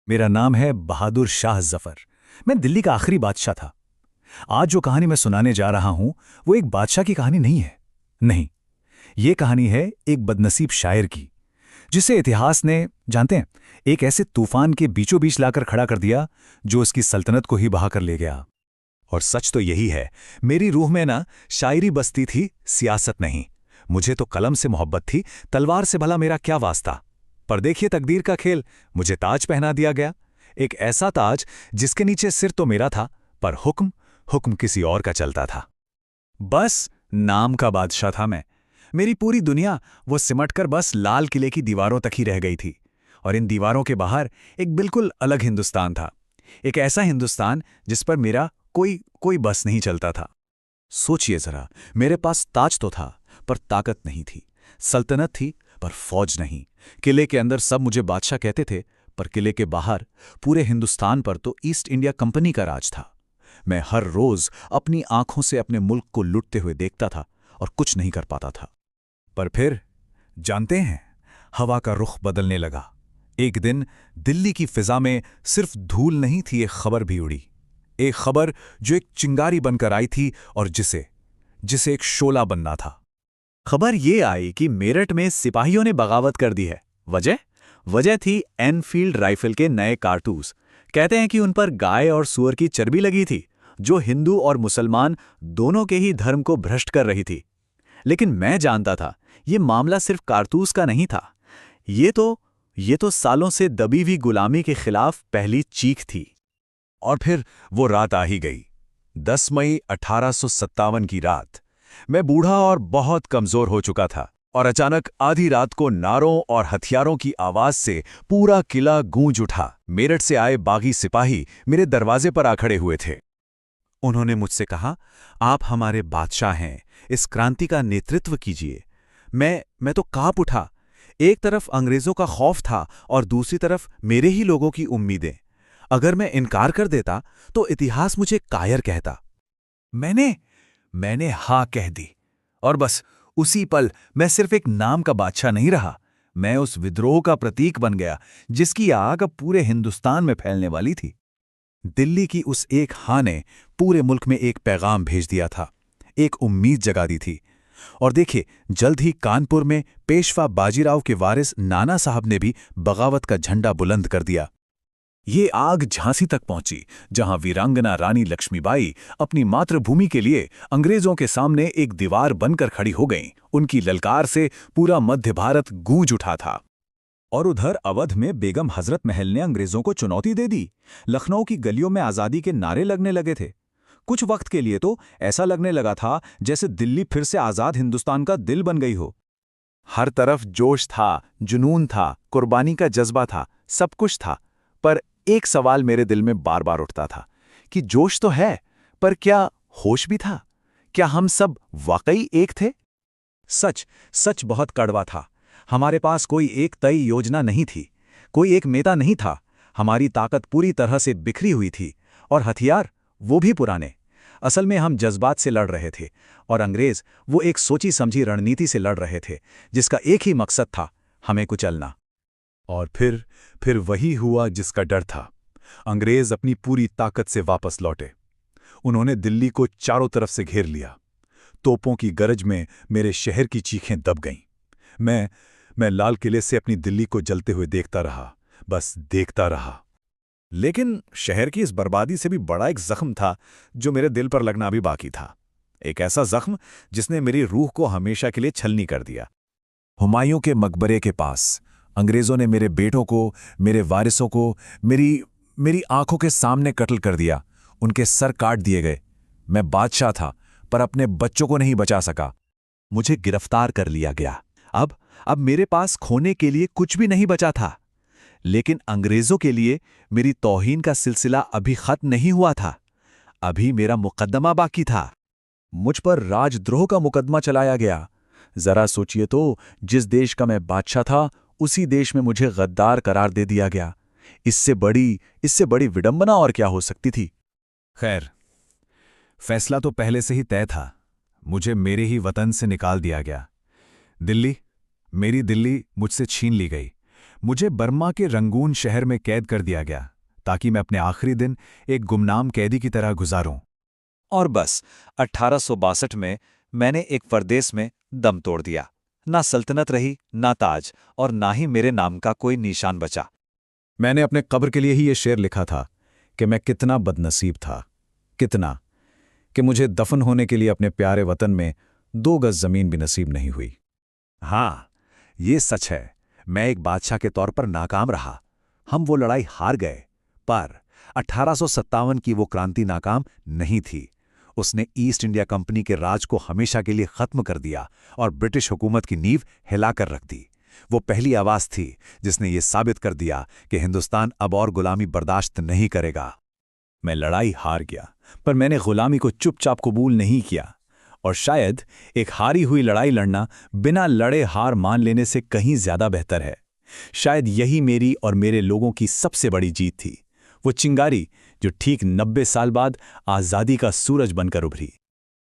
मेरा नाम है बहादुर शाह जफर। मैं दिल्ली का आखिरी बादशाह था। आज जो कहानी मैं सुनाने जा रहा हूं वो एक बादशाह की कहानी नहीं है। नहीं, ये कहानी है एक बदनसीब शायर की, जिसे इतिहास ने, जानते हैं, एक ऐसे तूफान के बीचों बीच लाकर खड़ा कर दिया जो उसकी सल्तनत को ही बहा कर ले गया। और सच तो यही है, मेरी रूह में ना शायरी बसती थी, सियासत नहीं। मुझे तो कलम से मोहब्बत थी, तलवार से भला मेरा क्या वास्ता। पर देखिए तकदीर का खेल, मुझे ताज पहना दिया गया। एक ऐसा ताज जिसके नीचे सिर तो मेरा था, पर हुक्म हुक्म किसी और का चलता था। बस नाम का बादशाह था मैं। मेरी पूरी दुनिया वो सिमटकर बस लाल किले की दीवारों तक ही रह गई थी। और इन दीवारों के बाहर एक बिल्कुल अलग हिंदुस्तान था। एक ऐसा हिंदुस्तान जिस पर मेरा कोई कोई बस नहीं चलता था। सोचिए जरा, मेरे पास ताज तो था पर ताकत नहीं थी, सल्तनत थी पर फौज नहीं। किले के अंदर सब मुझे बादशाह कहते थे, पर किले के बाहर पूरे हिंदुस्तान पर तो ईस्ट इंडिया कंपनी का राज था। मैं हर रोज अपनी आंखों से अपने मुल्क को लुटते हुए देखता था और कुछ नहीं कर पाता था। पर फिर, जानते हैं, हवा का रुख बदलने लगा। एक दिन दिल्ली की फिजा में सिर्फ धूल नहीं थी, एक खबर भी उड़ी। एक खबर जो एक चिंगारी बनकर आई थी और जिसे जिसे एक शोला बनना था। खबर ये आई कि मेरठ में सिपाहियों ने बगावत कर दी है। वजह वजह थी एनफील्ड राइफल के नए कारतूस। कहते हैं कि उन पर गाय और सूअर की चर्बी लगी थी, जो हिंदू और मुसलमान दोनों के ही धर्म को भ्रष्ट कर रही थी। लेकिन मैं जानता था, ये मामला सिर्फ कारतूस का नहीं था। ये तो सालों से दबी हुई गुलामी के खिलाफ पहली चीख थी। और फिर वो रात आ ही गई, 10 मई 1857 की रात। मैं बूढ़ा और बहुत कमजोर हो चुका था, और अचानक आधी रात को नारों और हथियारों की आवाज से पूरा किला गूंज उठा। मेरठ से आए बागी सिपाही मेरे दरवाजे पर आ खड़े हुए थे। उन्होंने मुझसे कहा, आप हमारे बादशाह हैं, इस क्रांति का नेतृत्व कीजिए। मैं तो कांप उठा। एक तरफ अंग्रेजों का खौफ था और दूसरी तरफ मेरे ही लोगों की उम्मीदें। अगर मैं इनकार कर देता तो इतिहास मुझे कायर कहता। मैंने हाँ कह दी, और बस उसी पल मैं सिर्फ एक नाम का बादशाह नहीं रहा, मैं उस विद्रोह का प्रतीक बन गया जिसकी आग अब पूरे हिंदुस्तान में फैलने वाली थी। दिल्ली की उस एक हाँ ने पूरे मुल्क में एक पैगाम भेज दिया था, एक उम्मीद जगा दी थी। और देखिए, जल्द ही कानपुर में पेशवा बाजीराव के वारिस नाना साहब ने भी बगावत का झंडा बुलंद कर दिया। ये आग झांसी तक पहुंची, जहां वीरांगना रानी लक्ष्मीबाई अपनी मातृभूमि के लिए अंग्रेजों के सामने एक दीवार बनकर खड़ी हो गईं। उनकी ललकार से पूरा मध्य भारत गूंज उठा था। और उधर अवध में बेगम हजरत महल ने अंग्रेजों को चुनौती दे दी। लखनऊ की गलियों में आज़ादी के नारे लगने लगे थे। कुछ वक्त के लिए तो ऐसा लगने लगा था जैसे दिल्ली फिर से आज़ाद हिंदुस्तान का दिल बन गई हो। हर तरफ जोश था, जुनून था, कुर्बानी का जज्बा था, सब कुछ था। पर एक सवाल मेरे दिल में बार बार उठता था कि जोश तो है, पर क्या होश भी था? क्या हम सब वाकई एक थे? सच बहुत कड़वा था। हमारे पास कोई एक तय योजना नहीं थी, कोई एक नेता नहीं था। हमारी ताकत पूरी तरह से बिखरी हुई थी, और हथियार वो भी पुराने। असल में हम जज्बात से लड़ रहे थे, और अंग्रेज वो एक सोची समझी रणनीति से लड़ रहे थे, जिसका एक ही मकसद था, हमें कुचलना। और फिर वही हुआ जिसका डर था। अंग्रेज अपनी पूरी ताकत से वापस लौटे। उन्होंने दिल्ली को चारों तरफ से घेर लिया। तोपों की गरज में मेरे शहर की चीखें दब गईं। मैं लाल किले से अपनी दिल्ली को जलते हुए देखता रहा, बस देखता रहा। लेकिन शहर की इस बर्बादी से भी बड़ा एक जख्म था जो मेरे दिल पर लगना भी बाकी था। एक ऐसा जख्म जिसने मेरी रूह को हमेशा के लिए छलनी कर दिया। हुमायूं के मकबरे के पास अंग्रेजों ने मेरे बेटों को, मेरे वारिसों को मेरी आंखों के सामने कत्ल कर दिया। उनके सर काट दिए गए। मैं बादशाह था, पर अपने बच्चों को नहीं बचा सका। मुझे गिरफ्तार कर लिया गया। अब मेरे पास खोने के लिए कुछ भी नहीं बचा था। लेकिन अंग्रेजों के लिए मेरी तौहीन का सिलसिला अभी खत्म नहीं हुआ था। अभी मेरा मुकदमा बाकी था। मुझ पर राजद्रोह का मुकदमा चलाया गया। जरा सोचिए तो, जिस देश का मैं बादशाह था, उसी देश में मुझे गद्दार करार दे दिया गया। इससे बड़ी विडंबना और क्या हो सकती थी? खैर, फैसला तो पहले से ही तय था। मुझे मेरे ही वतन से निकाल दिया गया। मेरी दिल्ली मुझसे छीन ली गई। मुझे बर्मा के रंगून शहर में कैद कर दिया गया ताकि मैं अपने आखिरी दिन एक गुमनाम कैदी की तरह गुजारूं। और बस 1862 में मैंने एक परदेस में दम तोड़ दिया। ना सल्तनत रही, ना ताज, और ना ही मेरे नाम का कोई निशान बचा। मैंने अपने कब्र के लिए ही ये शेर लिखा था कि मैं कितना बदनसीब था, कितना कि मुझे दफन होने के लिए अपने प्यारे वतन में 2 गज जमीन भी नसीब नहीं हुई। हाँ, ये सच है। मैं एक बादशाह के तौर पर नाकाम रहा। हम वो लड़ाई हार गए, पर 1857 की वो क्रांति नाकाम नहीं थी। उसने ईस्ट इंडिया कंपनी के राज को हमेशा के लिए खत्म कर दिया और ब्रिटिश हुकूमत की नींव हिलाकर रख दी। वो पहली आवाज थी जिसने ये साबित कर दिया कि हिंदुस्तान अब और गुलामी बर्दाश्त नहीं करेगा। मैं लड़ाई हार गया, पर मैंने गुलामी को चुपचाप कबूल नहीं किया। और शायद एक हारी हुई लड़ाई लड़ना बिना लड़े हार मान लेने से कहीं ज्यादा बेहतर है। शायद यही मेरी और मेरे लोगों की सबसे बड़ी जीत थी, वो चिंगारी जो ठीक 90 साल बाद आज़ादी का सूरज बनकर उभरी।